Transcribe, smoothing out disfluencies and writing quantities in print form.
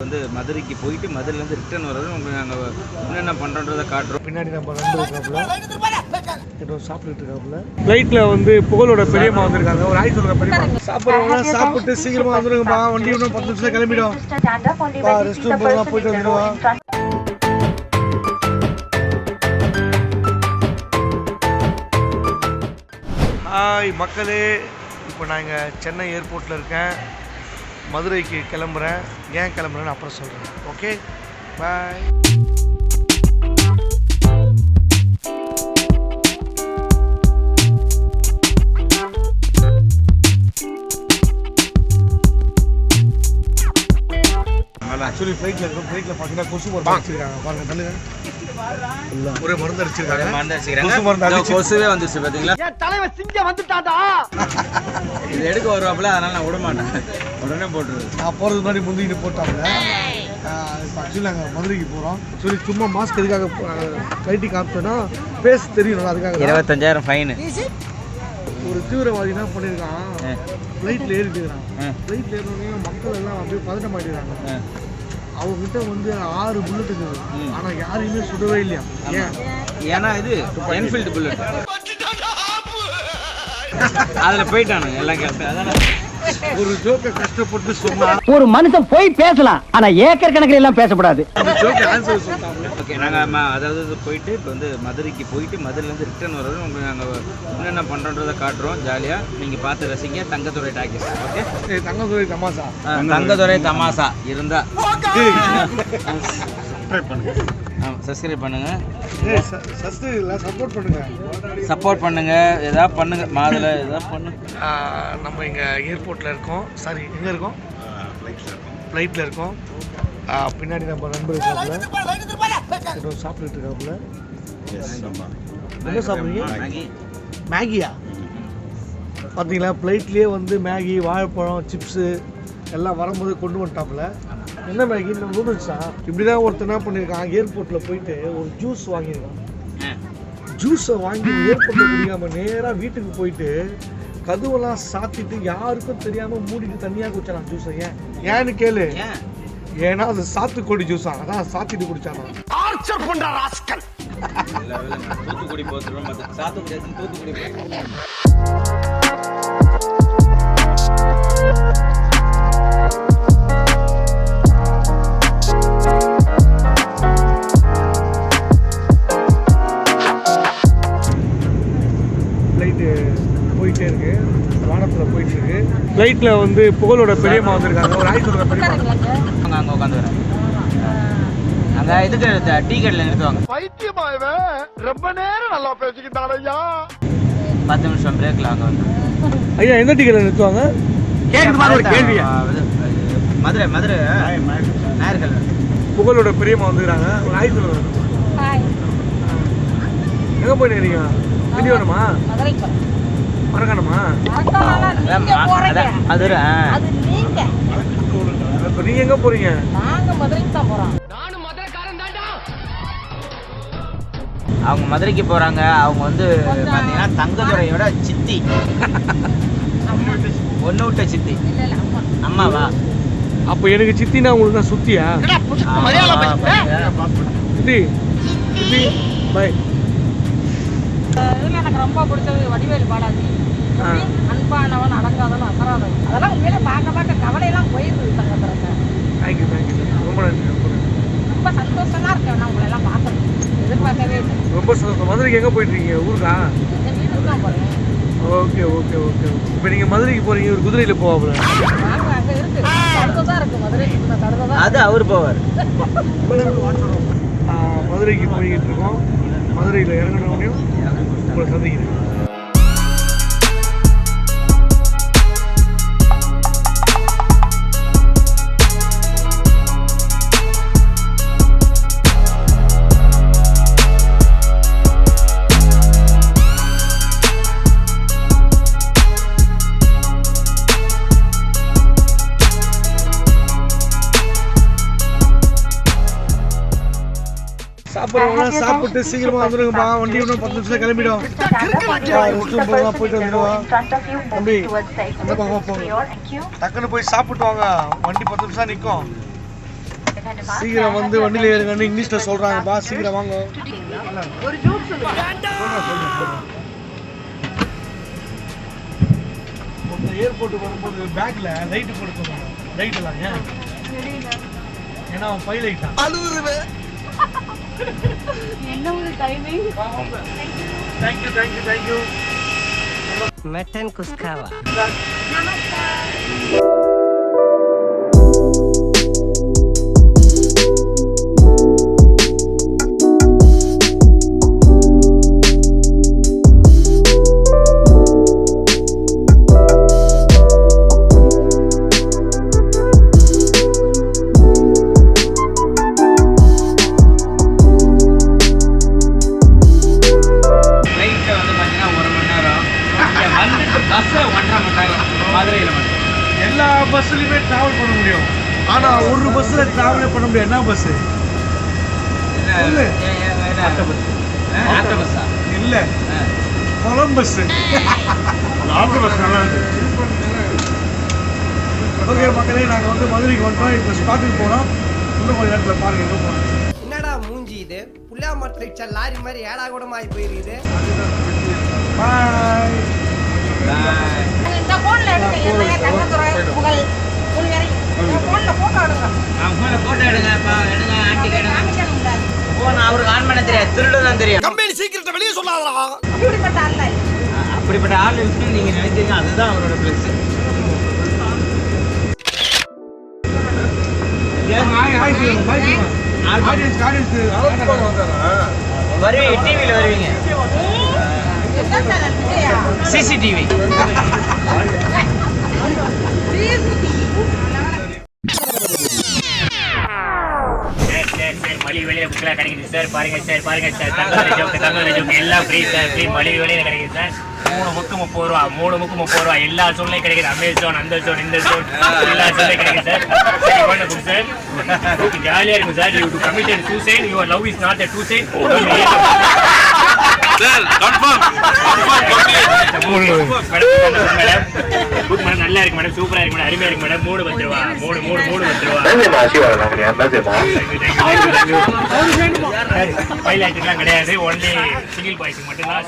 வந்து மதுரைக்கு போயிட்டு மதுரையிலேருந்து ரிட்டர்ன் வர்றது உங்களுக்கு நாங்கள் என்னென்ன பண்ணுறோன்றதை காட்டுறோம். பின்னாடி நம்ம நண்பர் இருக்காப்புல ஏதோ சாப்பிட்டுட்டு இருக்காப்புல. ஃப்ளைட்டில் வந்து புகழோட பெரியம்மா வந்திருக்காங்க. ஒரு ஆய் சொல்கிற பெரியம்மா சாப்பிட்றவங்க சாப்பிட்டு சீக்கிரமாக வந்துருங்கம்மா. வண்டி இன்னும் 10 நிமிஷம் கிளம்பிடும். ரெஸ்ட் ரூம் போகலாம், போயிட்டு வந்துடுவோம். ஹாய் மக்களே, இப்போ நான் இங்கே சென்னை ஏர்போர்ட்டில் இருக்கேன். மதுரைக்கு கிளம்புறேன். ஏன் கிளம்புறேன்னு அப்புறம் சொல்கிறேன். ஓகே, பாய். ஆக்சுவலி ஃப்ளைட்டில் இருக்கும். ஃப்ளைட்டில் பார்த்தீங்கன்னா கொசு மருந்து அடிச்சிருக்காங்க. பாருங்க, நல்ல ஒரே மருந்து அடிச்சிருக்காங்க. கொசுவே வந்துச்சு பார்த்தீங்களா? தலைவர் சிங்க வந்துட்டாடா. இது எடுக்க வருவாப்புல, அதனால நான் விட மாட்டேன், உடனே போட்டுருது. நான் போகிறதுக்கு முன்னாடி முந்திக்கிட்டு போட்டாங்க. இப்போ ஆக்சுவலி நாங்கள் மதுரைக்கு போகிறோம். ஆக்சுவலி சும்மா மாஸ்க் எதுக்காக கைட்டி காமிச்சோன்னா ஃபேஸ் தெரியணும், அதுக்காக 25,000 ஃபைனு. ஒரு தீவிரவாதி என்ன பண்ணியிருக்கான், ஃப்ளைட்டில் ஏறிட்டு இருக்கிறான். ஃப்ளைட்டில் ஏறினோடனே மக்கள் எல்லாம் அப்படியே பதட்டம் மாட்டிடுறாங்க. அவங்ககிட்ட வந்து 6 புல்லட் இருக்குது. ஆனால் யாரையுமே சுடவே இல்லையா. ஏன்னா இது என்ஃபீல்டு புல்லட், அதில் போயிட்டானுங்க எல்லாம் கேட்டு. அதான் ஒரு ஜோக்கை கஷ்டப்பட்டு சொன்னா ஒரு மனுஷன் போய் பேசலாம், ஆனா ஏக்கர் கணக்கில் எல்லாம் பேசக்கூடாது. அந்த ஜோக்கை ஆன்சர் சொல்லிட்டாங்க. ஓகே, நாங்கள் அதாவது போயிட்டு இப்போ வந்து மதுரைக்கு போயிட்டு மதுரையிலேருந்து ரிட்டர்ன் வர்றது உங்களுக்கு நாங்கள் என்னென்ன பண்ணுறோன்றதை காட்டுறோம். ஜாலியாக நீங்கள் பார்த்து ரசிங்க. தங்கதுரை டாக்கிஸ். ஓகே, தங்கதுரை தமாஷா. தங்கதுரை தமாஷா இருந்தால் சப்ஸ்கிரைப் பண்ணுங்க. சப்ஸ்கிரைப் பண்ணுங்க. சப்போர்ட் பண்ணுங்க. ஏதாவது பண்ணுங்க, மாதுளை ஏதாவது பண்ணுங்க. நம்ம இங்கே ஏர்போர்ட்டில் இருக்கோம். சாரி, எங்கே இருக்கோம்? ஃப்ளைட்டில் இருக்கோம். பின்னாடி நம்ம நண்பர் இருக்காப்புல ஏதோ சாப்பிட்டுட்டு இருக்காப்புல. என்ன சாப்பிட்றீங்க? மேகியா? பார்த்தீங்களா, ஃப்ளைட்லேயே வந்து மேகி, வாழைப்பழம், சிப்ஸு எல்லாம் வரும்போது கொண்டு வந்துட்டாப்புல. என்ன மேகி? நம்ம நூடுல்ஸா? இப்படி தான் ஒருத்தர் என்ன பண்ணியிருக்கான், ஏர்போர்ட்டில் போயிட்டு ஒரு ஜூஸ் வாங்கியிருக்கான். ஜூஸை வாங்கி ஏர்போர்ட்டில் குடிக்காமல் நேராக வீட்டுக்கு போயிட்டு கதவெல்லாம் சாத்திட்டு யாருக்கும் தெரியாமல் மூடிட்டு தனியாக குடிச்சான் ஜூஸை. ஏன்னு கேளு. ஏன்னா அது சாத்துக்குடி ஜூஸா, அதான் சாத்திட்டு குடிச்சானா. ஆர்ச்சர் பண்ற ராஸ்கல். தூத்துக்குடி போகிறோம், சாத்துக்குடி தூத்துக்குடி. போயிட்டே இருக்கு, வானத்தில் போயிட்டு இருக்கு. ஃப்ளைட்டில் வந்து புகழோட பெரியம்மா வந்திருக்காங்க. ஒரு ஆய் சொல்கிற பெரியம்மா அங்கே உட்காந்து வரேன். அங்கே இதுக்கு டீ கடையில் நிறுத்துவாங்க. பைத்தியமாவே ரொம்ப நேரம் நல்லா பேசிக்கிட்டாங்க ஐயா. 10 நிமிஷம் பிரேக்கில் அங்கே வந்து. ஐயா, எந்த டீ கடையில் நிறுத்துவாங்க? கேள்வியா? மதுரை நேர்கள். புகழோட பெரியம்மா வந்துக்கிறாங்க. ஒரு ஆய் சொல்லுங்க. எங்கே போயிட்டு இருக்கீங்க? வெளியே வேணுமா? மறக்கணுமா? இப்போ நீங்க எங்க போறீங்க? அவங்க மதுரைக்கு போறாங்க. அவங்க வந்து பாத்தீங்கன்னா தங்கதுரையோட சித்தி, ஒண்ணு விட்ட சித்தி. அம்மாவா? அப்போ எனக்கு சித்தினா உங்களுக்கு தான் சுத்தியா? சித்தி சித்தி பை. எனக்கு ரொம்ப பிடிச்சது வடிவேலு பாடாது. அன்பானவன், அடங்காதவன், அசராதவன். அதெல்லாம் உண்மையிலே பார்க்க கவலையெல்லாம் போயிடுது. தங்கத்துறங்க. தேங்க்யூ. ரொம்ப நன்றி. ரொம்ப சந்தோஷமா இருக்கேன் நான் உங்களை எல்லாம் பார்க்கணும். எதிர்பார்க்கவே இல்லை. ரொம்ப சந்தோஷம். மதுரைக்கு எங்கே போயிட்டு இருக்கீங்க? ஊருக்கா? எங்கள் வீட்டுக்கு தான் போகிறேன். ஓகே. இப்போ நீங்கள் மதுரைக்கு போகிறீங்க, ஒரு குதிரையில் போவாங்க. அங்கே இருக்கு, தடுதான் இருக்கு. மதுரைக்கு தடுதான். அது அவர் போவார். மதுரைக்கு போய்கிட்டு இருக்கோம். மதுரையில் இறங்கினோடனையும் உங்களை சந்திக்கிறேன். சாப்பிட்றவங்க சாப்பிட்டு சீக்கிரமா வந்துருங்கப்பா. வண்டி இன்னும் 10 நிமிஷம் கிளம்பிடும். ரெஸ்ட் ரூம் போகலாம், போயிட்டு வந்துடுவோம். தம்பி, அந்த பக்கம் போங்க. டக்குன்னு போய் சாப்பிட்டு வாங்க. வண்டி 10 நிமிஷம் நிற்கும். சீக்கிரம் வந்து வண்டியில் ஏறுங்கன்னு இங்கிலீஷில் சொல்கிறாங்கப்பா, சீக்கிரம் வாங்க. ஒரு ஜூஸ் ஏர்போர்ட்டுக்கு வரும்போது பேக்கில் லைட்டு போட்டு லைட் எல்லாம் ஏன்? ஏன்னா அவன் பை லைட்டான். என்ன ஒரு timing. Thank you thank you thank you. Mutton குஸ்காவா. எல்லா பஸ்ஸுலையுமே ட்ராவல் பண்ண முடியும், ஆனால் ஒரு பஸ்ஸில் ட்ராவலே பண்ண முடியும். என்ன பஸ்ஸு? இல்லை, கொலம்பஸ்ஸு. ஆட்டோ பஸ் நல்லா இருக்கு. ஓகே மக்களே, நாங்கள் வந்து மதுரைக்கு வந்துட்டோம். இப்போ ஸ்பாட்டுக்கு போகிறோம். இன்னும் கொஞ்சம் நேரத்தில் பாருங்க எங்கே போகிறோம். என்னடா மூஞ்சி இது? புள்ளா மற்ற லாரி மாதிரி ஏடா கூட மாறி போயிருக்குது. பாய். இந்த போன்ல எடுங்க. என்ன தங்கத்துறை புகழ் புல்வரை போன்ல போட்டோ எடுங்க. போட்டோ எடுங்கப்பா, எடுங்க. ஆண்டி எடுங்க. காமிக்க முடியாது. போன் அவருக்கு ஆன் பண்ண தெரியாது, திருடு தான் தெரியும். கம்பெனி சீக்கிரத்தை வெளியே சொல்லாதடா. அப்படிப்பட்ட அல்ல. அப்படிப்பட்ட ஆள் இருக்குன்னு நீங்க நினைக்கிறீங்க, அதுதான் அவரோட பிளஸ். வருவீங்க, டிவியில் வருவீங்க. என்ன சேனல் விஜயா? சிசிடிவி. மலிவு விலையில புக்கெல்லாம் கிடைக்குது சார். பாருங்க சார், பாருங்க சார். தங்கதுரை ஜோக்கு எல்லாம் ஃப்ரீ சார். ஃப்ரீ மலிவு விலையில கிடைக்குது சார். 3 புக்கு 30 ரூபா, 3 புக்கு 30 ரூபா. எல்லா சோன்லையும் கிடைக்குது. அமேசான், அந்த சோன், இந்த சோன், எல்லா சோன்லையும் கிடைக்குது சார். சரி பண்ண புக் சார். ஜாலியா இருக்கும் sir. You to committed suicide. Your love is not a suicide. Sir confirm madam. Book madam நல்லா இருக்கு மேடம், சூப்பரா இருக்கு மேடம், அருமையா இருக்கு மேடம். 3 10 ரூபா, 3 10 ரூபா. பைலைட்டுலாம் கிடையாது, ஒன்லி சிங்கிள் பாய்ஸ் மட்டும்தான்.